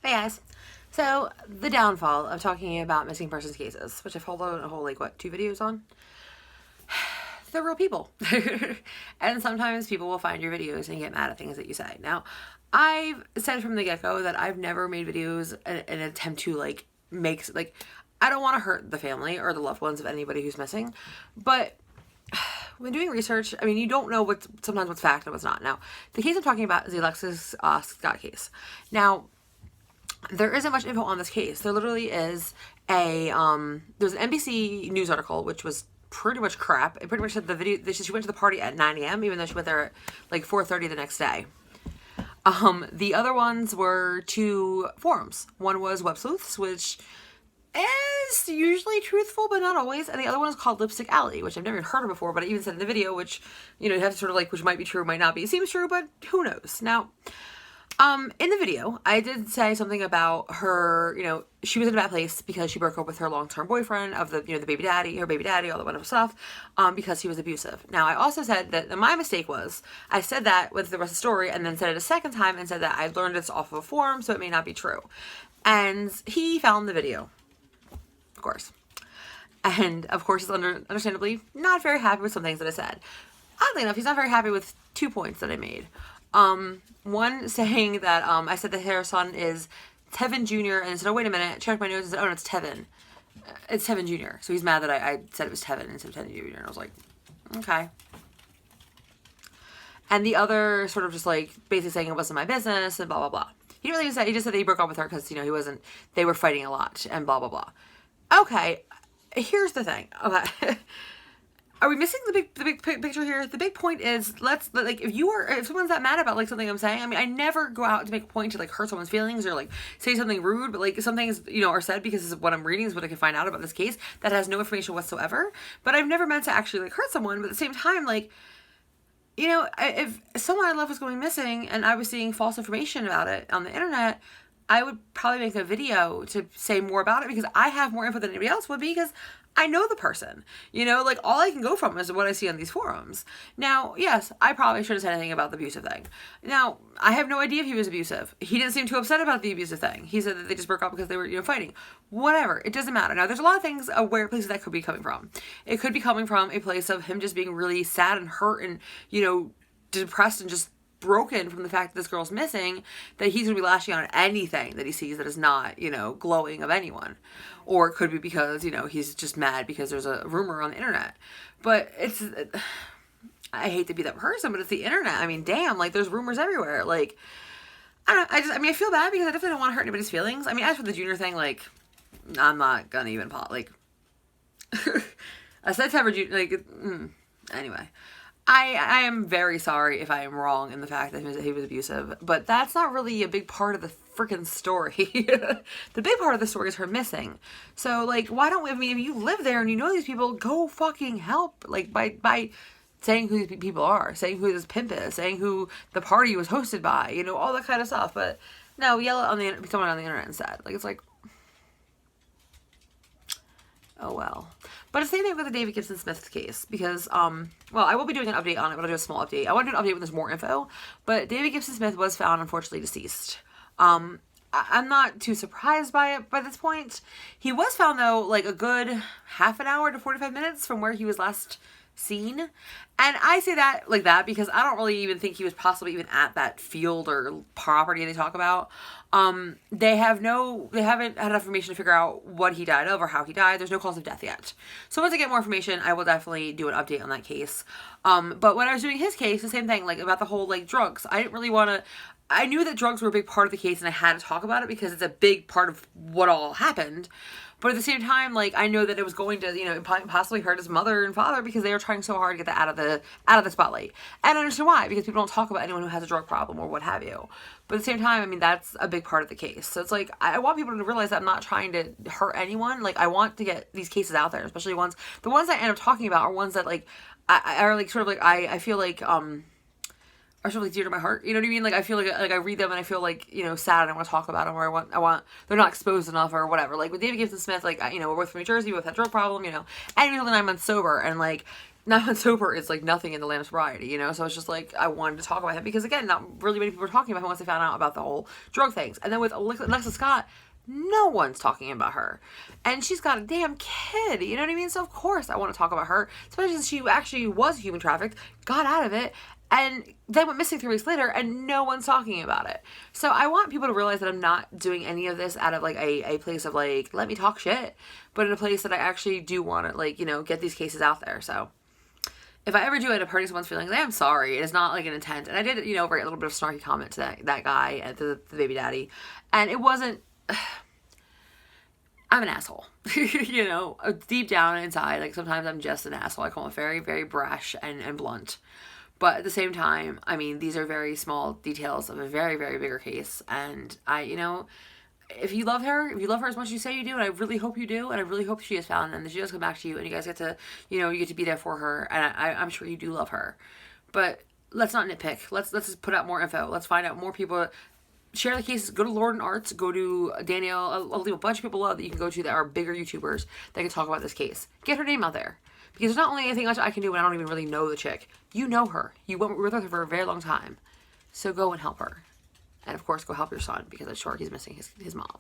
Hey guys. So, the downfall of talking about missing persons cases, which I've followed a whole, like, what, 2 videos on? They're real people. And sometimes people will find your videos and get mad at things that you say. Now, I've said from the get go that I've never made videos in an attempt to, like, I don't want to hurt the family or the loved ones of anybody who's missing. But when doing research, I mean, you don't know sometimes what's fact and what's not. Now, the case I'm talking about is the Alexis Scott case. Now, there isn't much info on this case. There literally is there's an NBC News article which was pretty much crap. It pretty much said the video that she went to the party at 9 a.m. even though she went there at like 4:30 the next day. The other ones were two forums. One was Web Sleuths, which is usually truthful, but not always. And the other one is called Lipstick Alley, which I've never even heard of before, but I even said in the video, which, you have to sort of like, which might be true, might not be. It seems true, but who knows? Now, in the video, I did say something about her, she was in a bad place because she broke up with her long-term boyfriend of the baby daddy, her baby daddy, all that wonderful stuff, because he was abusive. Now, I also said that my mistake was, I said that with the rest of the story and then said it a second time and said that I learned this off of a forum, so it may not be true. And he found the video, of course. And, of course, is understandably not very happy with some things that I said. Oddly enough, he's not very happy with 2 points that I made. One saying that, I said that her son is Tevin Jr. and I said, oh, wait a minute, checked my notes and said, oh, no, it's Tevin. It's Tevin Jr. So he's mad that I said it was Tevin instead of Tevin Jr. And I was like, okay. And the other sort of just like basically saying it wasn't my business and blah, blah, blah. He didn't really say, he just said that he broke up with her because, they were fighting a lot and blah, blah, blah. Okay. Here's the thing. Okay. Are we missing the big picture here? The big point is, if someone's that mad about like something I'm saying, I mean, I never go out to make a point to like hurt someone's feelings or like say something rude, but like some things, are said because what I'm reading is what I can find out about this case that has no information whatsoever. But I've never meant to actually like hurt someone. But at the same time, like, if someone I love was going missing and I was seeing false information about it on the internet, I would probably make a video to say more about it because I have more info than anybody else would because I know the person. Like all I can go from is what I see on these forums. Now, yes, I probably should have said anything about the abusive thing. Now, I have no idea if he was abusive. He didn't seem too upset about the abusive thing. He said that they just broke up because they were, fighting. Whatever. It doesn't matter. Now, there's a lot of things where places that could be coming from. It could be coming from a place of him just being really sad and hurt and, depressed and just broken from the fact that this girl's missing, that he's going to be lashing out at anything that he sees that is not, glowing of anyone. Or it could be because, he's just mad because there's a rumor on the internet. But I hate to be that person, but it's the internet. I mean, damn, like there's rumors everywhere. Like, I don't know, I feel bad because I definitely don't want to hurt anybody's feelings. I mean, as for the junior thing, like, I'm not going to even like, I said to have junior, like, anyway. I am very sorry if I am wrong in the fact that he was abusive, but that's not really a big part of the freaking story. The big part of the story is her missing. So, like, why don't we, if you live there and you know these people, go fucking help, like, by saying who these people are, saying who this pimp is, saying who the party was hosted by, all that kind of stuff. But no, yell at someone on the internet instead. Like, it's like, oh well. But it's the same thing with the David Gibson Smith case because, I will be doing an update on it, but I'll do a small update. I want to do an update when there's more info, but David Gibson Smith was found, unfortunately, deceased. I'm not too surprised by it by this point. He was found, though, like a good half an hour to 45 minutes from where he was last seen. And I say that like that because I don't really even think he was possibly even at that field or property they talk about. They haven't had enough information to figure out what he died of or how he died. There's no cause of death yet. So once I get more information, I will definitely do an update on that case. But when I was doing his case, the same thing, like about the whole like drugs. I didn't really want to, I knew that drugs were a big part of the case and I had to talk about it because it's a big part of what all happened. But at the same time, like, I know that it was going to, possibly hurt his mother and father because they were trying so hard to get that out of the spotlight. And I understand why, because people don't talk about anyone who has a drug problem or what have you. But at the same time, I mean, that's a big part of the case. So it's like, I want people to realize that I'm not trying to hurt anyone. Like, I want to get these cases out there, especially the ones I end up talking about are ones that, like, I are, like, sort of, like, I feel like, are sort of like dear to my heart. You know what I mean? Like I feel like I read them and I feel like, sad and I want to talk about them or I want they're not exposed enough or whatever. Like with David Gibson Smith, like, we're both from New Jersey, we both had a drug problem, and he was only 9 months sober and like Now sober is like nothing in the land of sobriety, you know? So it's just like, I wanted to talk about him because, again, not really many people were talking about him once they found out about the whole drug things. And then with Alexa Scott, no one's talking about her. And she's got a damn kid, you know what I mean? So of course I want to talk about her, especially since she actually was human trafficked, got out of it, and then went missing 3 weeks later, and no one's talking about it. So I want people to realize that I'm not doing any of this out of like a place of like, let me talk shit, but in a place that I actually do want to, like, you know, get these cases out there. So if I ever do end up hurting someone's feelings, I am sorry. It is not like an intent. And I did, you know, write a little bit of snarky comment to that guy and to the baby daddy. And it wasn't, I'm an asshole, you know, deep down inside. Like, sometimes I'm just an asshole. I call him very, very brash and blunt. But at the same time, I mean, these are very small details of a very, very bigger case. And you know, if you love her as much as you say you do, and I really hope you do, and I really hope she is found, and that she does come back to you, and you guys get to, you know, you get to be there for her, and I'm sure you do love her. But let's not nitpick. Let's just put out more info. Let's find out more people. Share the cases. Go to Lord and Arts. Go to Danielle. I'll leave a bunch of people that you can go to that are bigger YouTubers that can talk about this case. Get her name out there. Because there's not only anything else I can do when I don't even really know the chick. You know her. You went with her for a very long time. So go and help her. And of course, go help your son, because I'm sure he's missing his mom.